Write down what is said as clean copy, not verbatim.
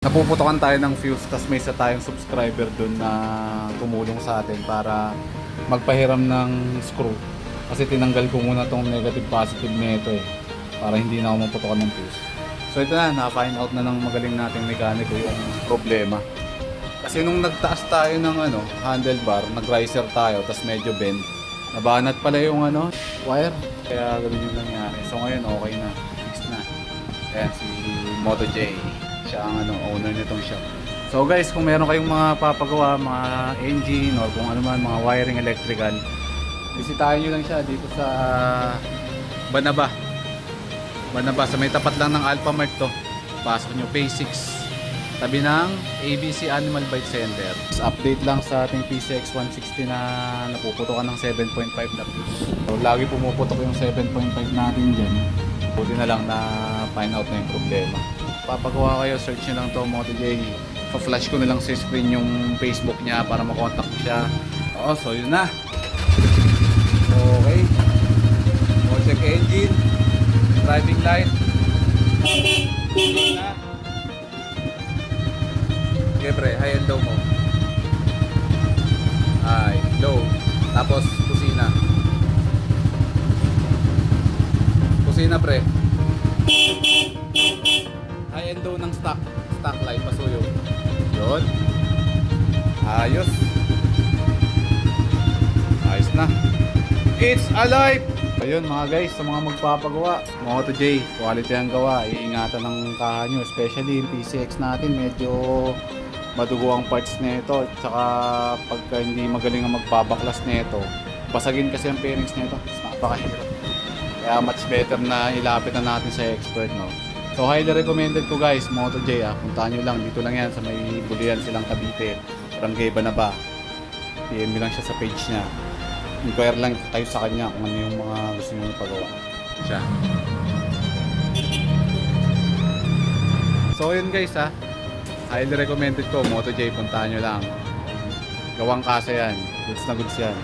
Napuputokan tayo ng fuse, tas may isa tayong subscriber dun na tumulong sa atin para magpahiram ng screw. Kasi tinanggal ko muna tong negative positive nito para hindi na ako maputokan ng fuse. So ito na, na-find out na ng magaling nating mekaniko yung problema. Kasi nung nagtaas tayo ng handlebar, nag-riser tayo, tas medyo bend. Nabanat pala yung wire. Kaya ganun yung nangyari. So ngayon okay na, fixed na. Ayan si Moto J. Siya ang owner nitong shop. So guys, kung meron kayong mga papagawa, mga engine or kung ano man, mga wiring electrical, bisitahin nyo lang siya dito sa Banaba. Banaba, sa may tapat lang ng Alpha Mart to. Pasok nyo, Phase 6. Tabi ng ABC Animal Bite Center. Update lang sa ating PCX 160 na napuputokan ng 7.5 na fuse. So lagi pumuputok yung 7.5 natin dyan. Buti na lang na find out na yung problema. Papagawa kayo, search nyo lang to, Moto J. Pa-flash ko na lang sa screen yung Facebook niya para makontak ko siya. Oo, so yun na. Okay. O check engine, driving light. Yun na. Okay pre, high and low mo. High, low. Tapos kusina. Kusina pre. High and low ng stock light, pasuyo. Yun. Ayos. Ayos na. It's alive! Ayun mga guys, sa mga magpapagawa, Moto J, quality ang gawa. Iingatan ng kaha nyo, especially yung PCX natin, medyo madugo ang parts nito. Tsaka pagka hindi magaling ang magpapaklas nito, basagin kasi ang pairings nito. Napakahirap. Kaya much better na ilapit na natin sa expert, no? So highly recommended ko guys, Moto J, puntahan nyo lang, dito lang yan sa may Bulian silang Cavite, Barangay Banaba. PM nyo lang siya sa page niya. Inquire lang kayo sa kanya kung ano yung mga gusto nyo ipagawa siya. So yun guys highly recommended ko, Moto J, puntahan nyo lang. Gawang kasa yan, goods na goods yan.